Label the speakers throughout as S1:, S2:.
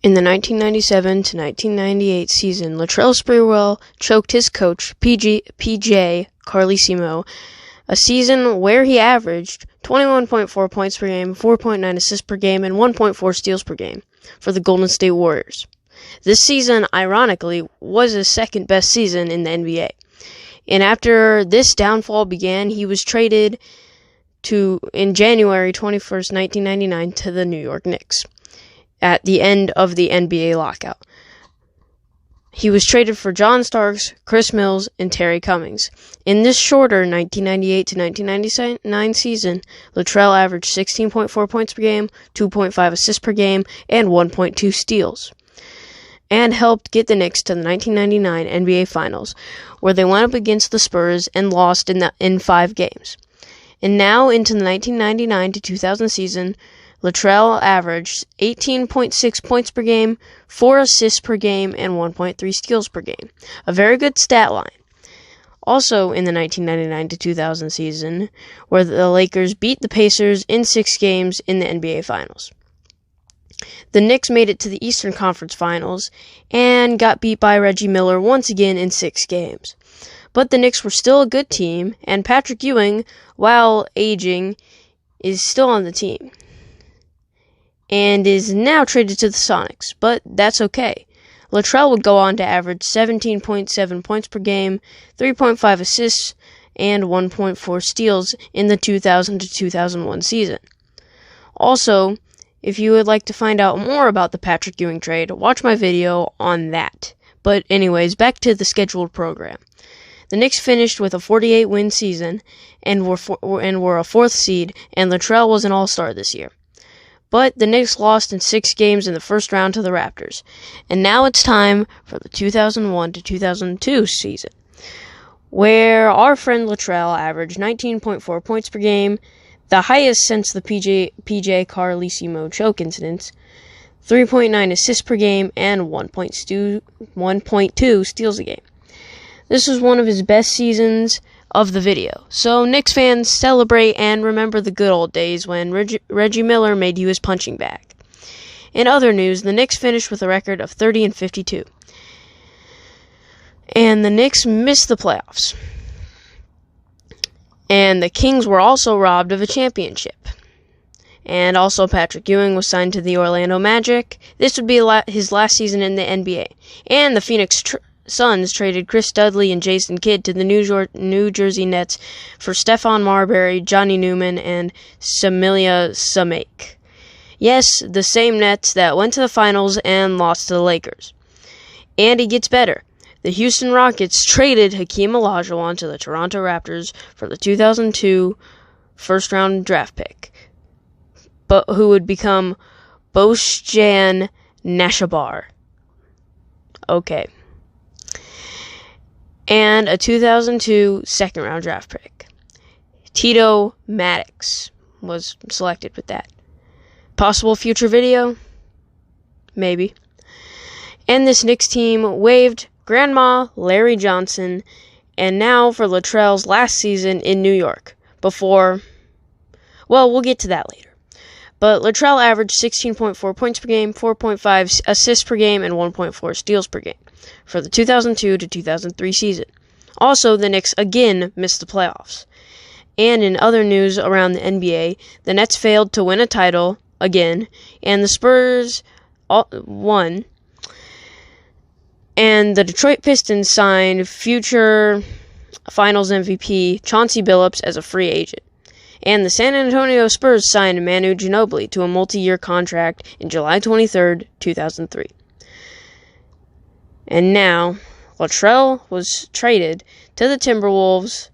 S1: In the 1997 to 1998 season, Latrell Sprewell choked his coach, PJ Carlesimo, a season where he averaged 21.4 points per game, 4.9 assists per game, and 1.4 steals per game for the Golden State Warriors. This season, ironically, was his second best season in the NBA. And after this downfall began, he was traded in January 21st, 1999 to the New York Knicks at the end of the NBA lockout. He was traded for John Starks, Chris Mills, and Terry Cummings. In this shorter 1998 to 1999 season, Latrell averaged 16.4 points per game, 2.5 assists per game, and 1.2 steals, and helped get the Knicks to the 1999 NBA Finals, where they went up against the Spurs and lost in 5 games. And now into the 1999 to 2000 season, Latrell averaged 18.6 points per game, 4 assists per game, and 1.3 steals per game. A very good stat line. Also in the 1999 to 2000 season, where the Lakers beat the Pacers in 6 games in the NBA Finals. The Knicks made it to the Eastern Conference Finals and got beat by Reggie Miller once again in 6 games. But the Knicks were still a good team, and Patrick Ewing, while aging, is still on the team and is now traded to the Sonics, but that's okay. Latrell would go on to average 17.7 points per game, 3.5 assists, and 1.4 steals in the 2000 to 2001 season. Also, if you would like to find out more about the Patrick Ewing trade, watch my video on that. But anyways, back to the scheduled program. The Knicks finished with a 48-win season and were a 4th seed, and Latrell was an all-star this year. But the Knicks lost in 6 games in the first round to the Raptors. And now it's time for the 2001 to 2002 season, where our friend Latrell averaged 19.4 points per game, the highest since the PJ Carlesimo choke incidents, 3.9 assists per game, and 1.2 steals a game. This was one of his best seasons of the video. So Knicks fans, celebrate and remember the good old days when Reggie Miller made you his punching bag. In other news, the Knicks finished with a record of 30-52. And the Knicks missed the playoffs. And the Kings were also robbed of a championship. And also Patrick Ewing was signed to the Orlando Magic. This would be his last season in the NBA. And the Phoenix Suns traded Chris Dudley and Jason Kidd to the New Jersey Nets for Stephon Marbury, Johnny Newman, and Samilia Samaik. Yes, the same Nets that went to the finals and lost to the Lakers. And it gets better. The Houston Rockets traded Hakeem Olajuwon to the Toronto Raptors for the 2002 first-round draft pick, but who would become Bojan Nashabar. Okay. And a 2002 second-round draft pick. Tito Maddox was selected with that. Possible future video? Maybe. And this Knicks team waived Grandma Larry Johnson, and now for Latrell's last season in New York. We'll get to that later. But Latrell averaged 16.4 points per game, 4.5 assists per game, and 1.4 steals per game for the 2002 to 2003 season. Also, the Knicks again missed the playoffs. And in other news around the NBA, the Nets failed to win a title again, and the Spurs won. And the Detroit Pistons signed future Finals MVP Chauncey Billups as a free agent. And the San Antonio Spurs signed Manu Ginobili to a multi-year contract in July 23rd, 2003. And now, Latrell was traded to the Timberwolves.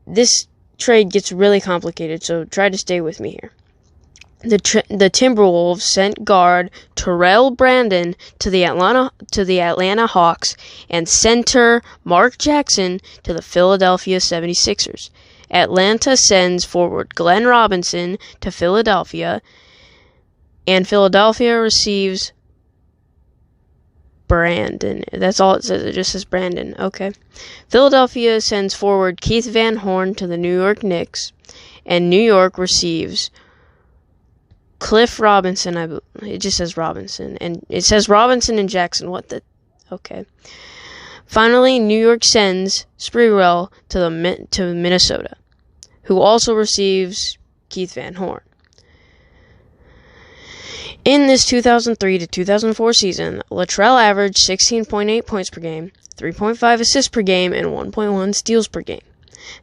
S1: This trade gets really complicated, so try to stay with me here. The Timberwolves sent guard Terrell Brandon to the Atlanta Hawks and center Mark Jackson to the Philadelphia 76ers. Atlanta sends forward Glenn Robinson to Philadelphia, and Philadelphia receives Brandon. That's all it says. It just says Brandon. Okay. Philadelphia sends forward Keith Van Horn to the New York Knicks, and New York receives Cliff Robinson, it just says Robinson, and it says Robinson and Jackson. What the? Okay. Finally, New York sends Sprewell to Minnesota, who also receives Keith Van Horn. In this 2003 to 2004 season, Latrell averaged 16.8 points per game, 3.5 assists per game, and 1.1 steals per game.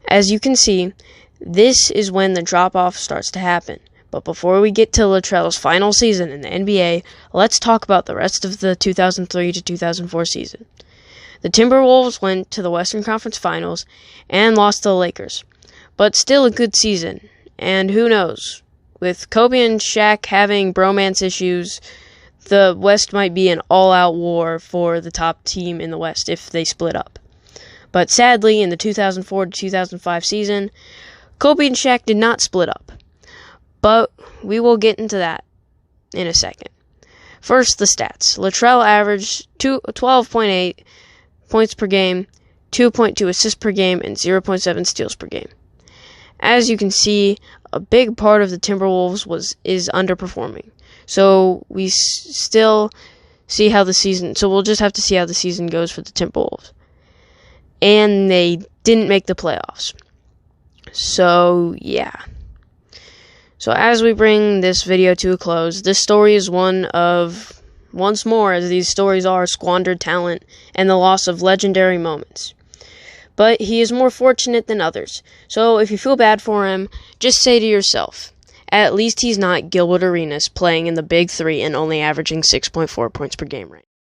S1: As you can see, this is when the drop-off starts to happen. But before we get to Latrell's final season in the NBA, let's talk about the rest of the 2003 to 2004 season. The Timberwolves went to the Western Conference Finals and lost to the Lakers. But still a good season. And who knows? With Kobe and Shaq having bromance issues, the West might be an all-out war for the top team in the West if they split up. But sadly, in the 2004 to 2005 season, Kobe and Shaq did not split up. But we will get into that in a second. First, the stats. Latrell averaged 12.8 points per game, 2.2 assists per game, and 0.7 steals per game. As you can see, a big part of the Timberwolves is underperforming. So we still see how the season. So we'll just have to see how the season goes for the Timberwolves. And they didn't make the playoffs. So yeah. So as we bring this video to a close, this story is once more, as these stories are, squandered talent and the loss of legendary moments. But he is more fortunate than others. So if you feel bad for him, just say to yourself, at least he's not Gilbert Arenas playing in the Big Three and only averaging 6.4 points per game right now.